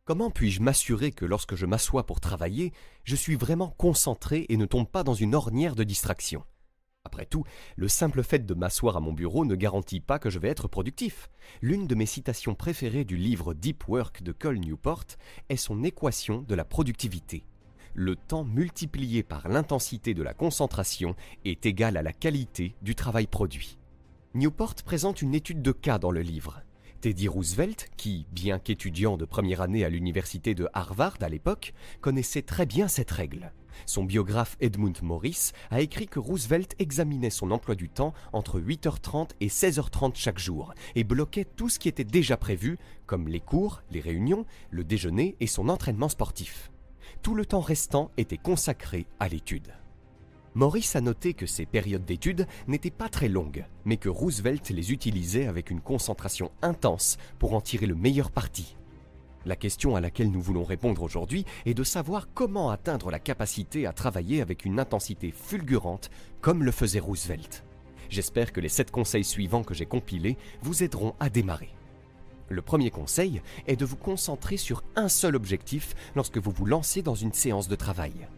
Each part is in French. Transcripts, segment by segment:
Comment puis-je m'assurer que lorsque je m'assois pour travailler, je suis vraiment concentré et ne tombe pas dans une ornière de distraction? Après tout, le simple fait de m'asseoir à mon bureau ne garantit pas que je vais être productif. L'une de mes citations préférées du livre Deep Work de Cal Newport est son équation de la productivité. Le temps multiplié par l'intensité de la concentration est égal à la qualité du travail produit. Newport présente une étude de cas dans le livre. Teddy Roosevelt, qui, bien qu'étudiant de première année à l'université de Harvard à l'époque, connaissait très bien cette règle. Son biographe Edmund Morris a écrit que Roosevelt examinait son emploi du temps entre 8h30 et 16h30 chaque jour et bloquait tout ce qui était déjà prévu, comme les cours, les réunions, le déjeuner et son entraînement sportif. Tout le temps restant était consacré à l'étude. Morris a noté que ces périodes d'études n'étaient pas très longues, mais que Roosevelt les utilisait avec une concentration intense pour en tirer le meilleur parti. La question à laquelle nous voulons répondre aujourd'hui est de savoir comment atteindre la capacité à travailler avec une intensité fulgurante comme le faisait Roosevelt. J'espère que les 7 conseils suivants que j'ai compilés vous aideront à démarrer. Le premier conseil est de vous concentrer sur un seul objectif lorsque vous vous lancez dans une séance de travail.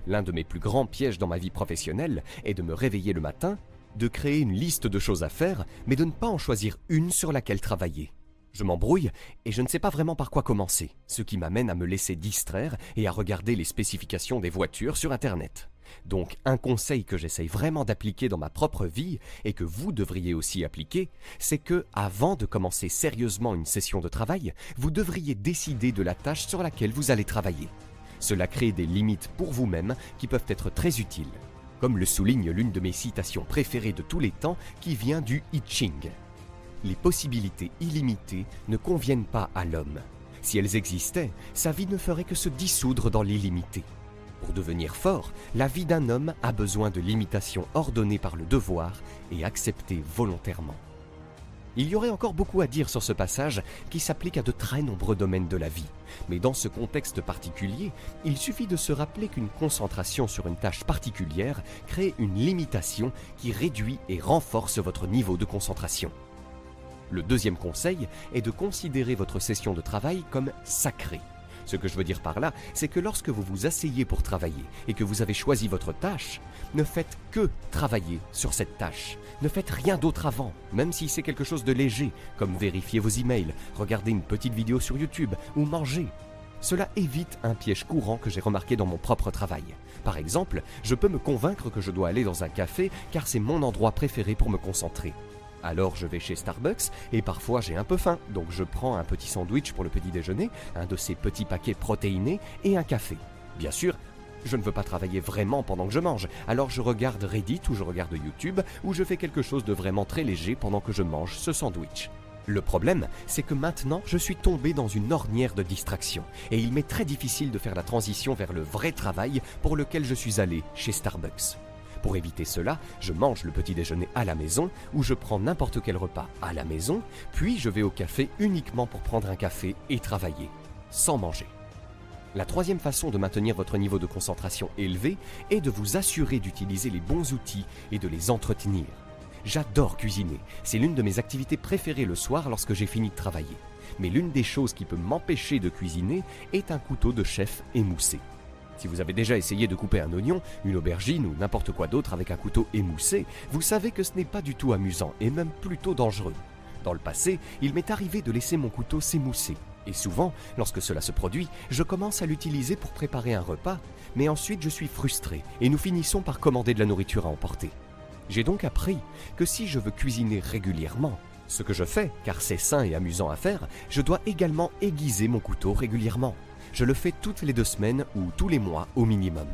L'un de mes plus grands pièges dans ma vie professionnelle est de me réveiller le matin, de créer une liste de choses à faire, mais de ne pas en choisir une sur laquelle travailler. Je m'embrouille et je ne sais pas vraiment par quoi commencer, ce qui m'amène à me laisser distraire et à regarder les spécifications des voitures sur Internet. Donc un conseil que j'essaye vraiment d'appliquer dans ma propre vie et que vous devriez aussi appliquer, c'est que, avant de commencer sérieusement une session de travail, vous devriez décider de la tâche sur laquelle vous allez travailler. Cela crée des limites pour vous-même qui peuvent être très utiles, comme le souligne l'une de mes citations préférées de tous les temps qui vient du I Ching. Les possibilités illimitées ne conviennent pas à l'homme. Si elles existaient, sa vie ne ferait que se dissoudre dans l'illimité. Pour devenir fort, la vie d'un homme a besoin de limitations ordonnées par le devoir et acceptées volontairement. Il y aurait encore beaucoup à dire sur ce passage qui s'applique à de très nombreux domaines de la vie. Mais dans ce contexte particulier, il suffit de se rappeler qu'une concentration sur une tâche particulière crée une limitation qui réduit et renforce votre niveau de concentration. Le deuxième conseil est de considérer votre session de travail comme sacrée. Ce que je veux dire par là, c'est que lorsque vous vous asseyez pour travailler et que vous avez choisi votre tâche, ne faites que travailler sur cette tâche. Ne faites rien d'autre avant, même si c'est quelque chose de léger, comme vérifier vos emails, regarder une petite vidéo sur YouTube ou manger. Cela évite un piège courant que j'ai remarqué dans mon propre travail. Par exemple, je peux me convaincre que je dois aller dans un café car c'est mon endroit préféré pour me concentrer. Alors je vais chez Starbucks et parfois j'ai un peu faim, donc je prends un petit sandwich pour le petit déjeuner, un de ces petits paquets protéinés et un café. Bien sûr, je ne veux pas travailler vraiment pendant que je mange, alors je regarde Reddit ou je regarde YouTube ou je fais quelque chose de vraiment très léger pendant que je mange ce sandwich. Le problème, c'est que maintenant je suis tombé dans une ornière de distraction et il m'est très difficile de faire la transition vers le vrai travail pour lequel je suis allé chez Starbucks. Pour éviter cela, je mange le petit déjeuner à la maison ou je prends n'importe quel repas à la maison, puis je vais au café uniquement pour prendre un café et travailler, sans manger. La troisième façon de maintenir votre niveau de concentration élevé est de vous assurer d'utiliser les bons outils et de les entretenir. J'adore cuisiner, c'est l'une de mes activités préférées le soir lorsque j'ai fini de travailler. Mais l'une des choses qui peut m'empêcher de cuisiner est un couteau de chef émoussé. Si vous avez déjà essayé de couper un oignon, une aubergine ou n'importe quoi d'autre avec un couteau émoussé, vous savez que ce n'est pas du tout amusant et même plutôt dangereux. Dans le passé, il m'est arrivé de laisser mon couteau s'émousser. Et souvent, lorsque cela se produit, je commence à l'utiliser pour préparer un repas, mais ensuite je suis frustré et nous finissons par commander de la nourriture à emporter. J'ai donc appris que si je veux cuisiner régulièrement, ce que je fais, car c'est sain et amusant à faire, je dois également aiguiser mon couteau régulièrement. Je le fais toutes les 2 semaines ou tous les mois au minimum.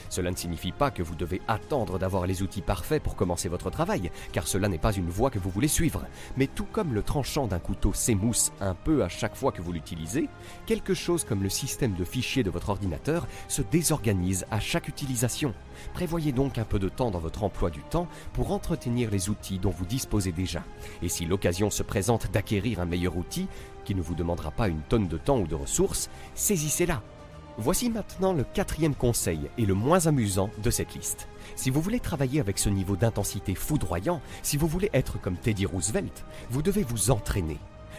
Cela ne signifie pas que vous devez attendre d'avoir les outils parfaits pour commencer votre travail, car cela n'est pas une voie que vous voulez suivre. Mais tout comme le tranchant d'un couteau s'émousse un peu à chaque fois que vous l'utilisez, quelque chose comme le système de fichiers de votre ordinateur se désorganise à chaque utilisation. Prévoyez donc un peu de temps dans votre emploi du temps pour entretenir les outils dont vous disposez déjà. Et si l'occasion se présente d'acquérir un meilleur outil, qui ne vous demandera pas une tonne de temps ou de ressources, saisissez-la. Voici maintenant le 4e conseil et le moins amusant de cette liste. Si vous voulez travailler avec ce niveau d'intensité foudroyant, si vous voulez être comme Teddy Roosevelt, vous devez vous entraîner.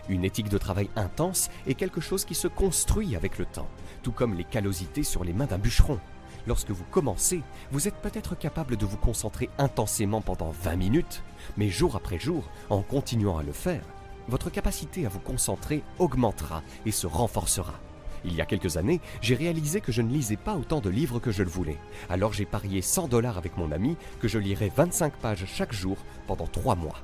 Une éthique de travail intense est quelque chose qui se construit avec le temps, tout comme les callosités sur les mains d'un bûcheron. Lorsque vous commencez, vous êtes peut-être capable de vous concentrer intensément pendant 20 minutes, mais jour après jour, en continuant à le faire, votre capacité à vous concentrer augmentera et se renforcera. Il y a quelques années, j'ai réalisé que je ne lisais pas autant de livres que je le voulais. Alors j'ai parié 100 $ avec mon ami que je lirais 25 pages chaque jour pendant 3 mois.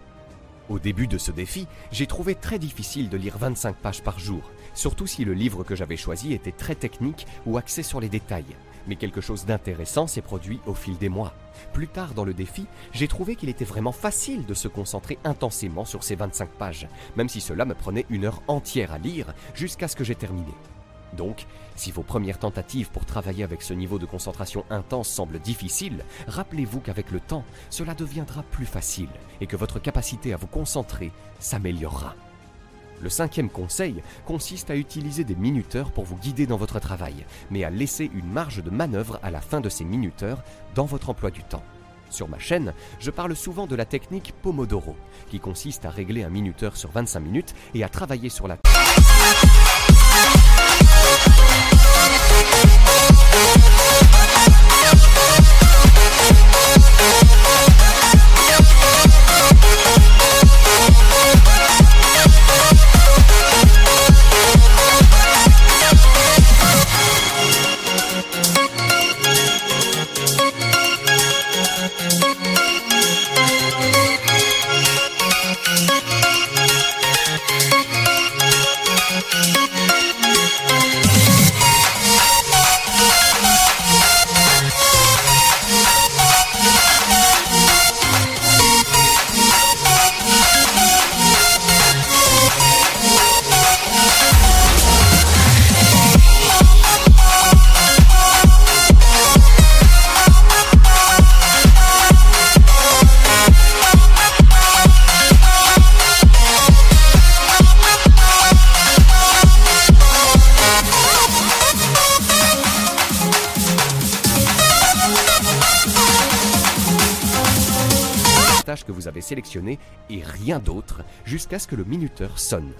Au début de ce défi, j'ai trouvé très difficile de lire 25 pages par jour, surtout si le livre que j'avais choisi était très technique ou axé sur les détails. Mais quelque chose d'intéressant s'est produit au fil des mois. Plus tard dans le défi, j'ai trouvé qu'il était vraiment facile de se concentrer intensément sur ces 25 pages, même si cela me prenait 1 heure entière à lire jusqu'à ce que j'ai terminé. Donc, si vos premières tentatives pour travailler avec ce niveau de concentration intense semblent difficiles, rappelez-vous qu'avec le temps, cela deviendra plus facile et que votre capacité à vous concentrer s'améliorera. Le 5e conseil consiste à utiliser des minuteurs pour vous guider dans votre travail, mais à laisser une marge de manœuvre à la fin de ces minuteurs dans votre emploi du temps. Sur ma chaîne, je parle souvent de la technique Pomodoro, qui consiste à régler un minuteur sur 25 minutes et à travailler sur la tâche que vous avez sélectionnée et rien d'autre jusqu'à ce que le minuteur sonne.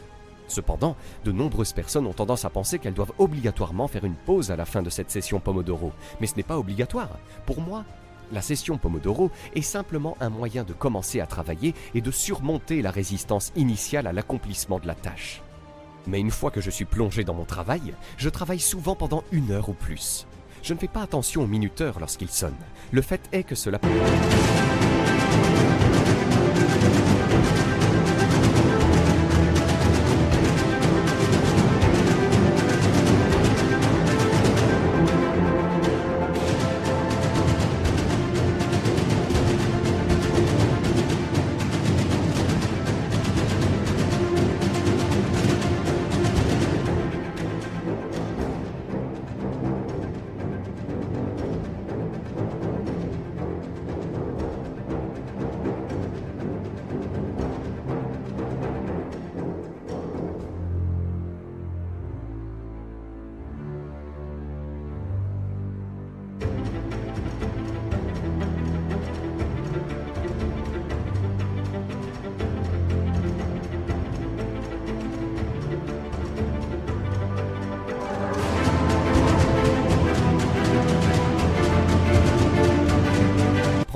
Cependant, de nombreuses personnes ont tendance à penser qu'elles doivent obligatoirement faire une pause à la fin de cette session Pomodoro, mais ce n'est pas obligatoire. Pour moi, la session Pomodoro est simplement un moyen de commencer à travailler et de surmonter la résistance initiale à l'accomplissement de la tâche. Mais une fois que je suis plongé dans mon travail, je travaille souvent pendant 1 heure ou plus. Je ne fais pas attention au minuteur lorsqu'il sonne. Le fait est que cela peut...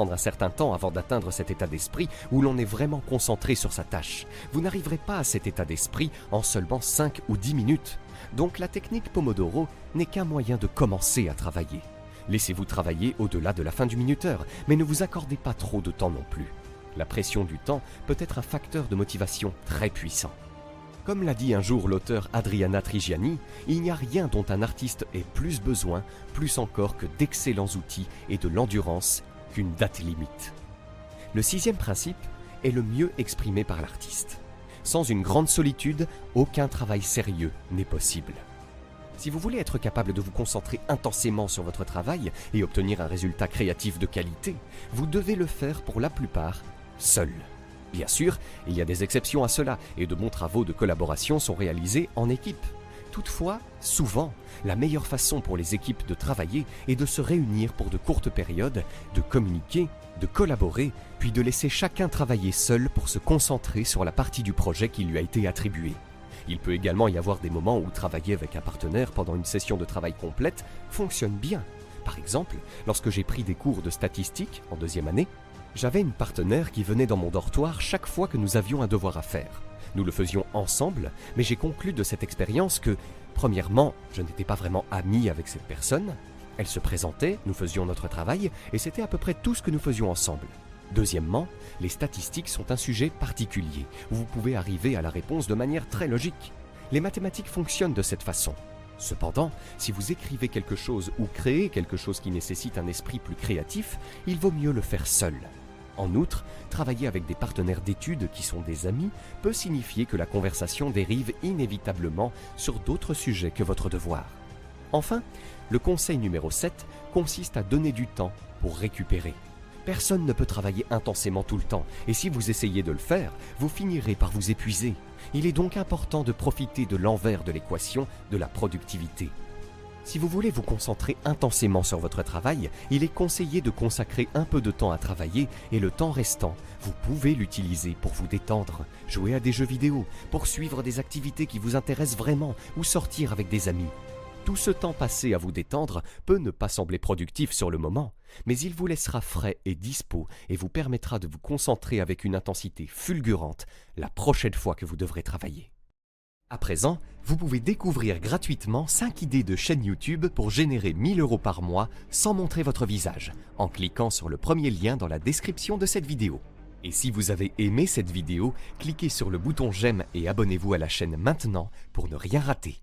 prendre un certain temps avant d'atteindre cet état d'esprit où l'on est vraiment concentré sur sa tâche. Vous n'arriverez pas à cet état d'esprit en seulement 5 ou 10 minutes. Donc la technique Pomodoro n'est qu'un moyen de commencer à travailler. Laissez-vous travailler au-delà de la fin du minuteur, mais ne vous accordez pas trop de temps non plus. La pression du temps peut être un facteur de motivation très puissant. Comme l'a dit un jour l'auteur Adriana Trigiani, il n'y a rien dont un artiste ait plus besoin, plus encore que d'excellents outils et de l'endurance qu'une date limite. Le 6e principe est le mieux exprimé par l'artiste. Sans une grande solitude, aucun travail sérieux n'est possible. Si vous voulez être capable de vous concentrer intensément sur votre travail et obtenir un résultat créatif de qualité, vous devez le faire pour la plupart seul. Bien sûr, il y a des exceptions à cela et de bons travaux de collaboration sont réalisés en équipe. Toutefois, souvent, la meilleure façon pour les équipes de travailler est de se réunir pour de courtes périodes, de communiquer, de collaborer, puis de laisser chacun travailler seul pour se concentrer sur la partie du projet qui lui a été attribuée. Il peut également y avoir des moments où travailler avec un partenaire pendant une session de travail complète fonctionne bien. Par exemple, lorsque j'ai pris des cours de statistique en 2e année, j'avais une partenaire qui venait dans mon dortoir chaque fois que nous avions un devoir à faire. Nous le faisions ensemble, mais j'ai conclu de cette expérience que, premièrement, je n'étais pas vraiment ami avec cette personne. Elle se présentait, nous faisions notre travail, et c'était à peu près tout ce que nous faisions ensemble. Deuxièmement, les statistiques sont un sujet particulier, où vous pouvez arriver à la réponse de manière très logique. Les mathématiques fonctionnent de cette façon. Cependant, si vous écrivez quelque chose ou créez quelque chose qui nécessite un esprit plus créatif, il vaut mieux le faire seul. En outre, travailler avec des partenaires d'études qui sont des amis peut signifier que la conversation dérive inévitablement sur d'autres sujets que votre devoir. Enfin, le conseil numéro 7 consiste à donner du temps pour récupérer. Personne ne peut travailler intensément tout le temps, et si vous essayez de le faire, vous finirez par vous épuiser. Il est donc important de profiter de l'envers de l'équation de la productivité. Si vous voulez vous concentrer intensément sur votre travail, il est conseillé de consacrer un peu de temps à travailler et le temps restant, vous pouvez l'utiliser pour vous détendre, jouer à des jeux vidéo, poursuivre des activités qui vous intéressent vraiment ou sortir avec des amis. Tout ce temps passé à vous détendre peut ne pas sembler productif sur le moment, mais il vous laissera frais et dispo et vous permettra de vous concentrer avec une intensité fulgurante la prochaine fois que vous devrez travailler. À présent, vous pouvez découvrir gratuitement 5 idées de chaîne YouTube pour générer 1 000 € par mois sans montrer votre visage, en cliquant sur le premier lien dans la description de cette vidéo. Et si vous avez aimé cette vidéo, cliquez sur le bouton j'aime et abonnez-vous à la chaîne maintenant pour ne rien rater.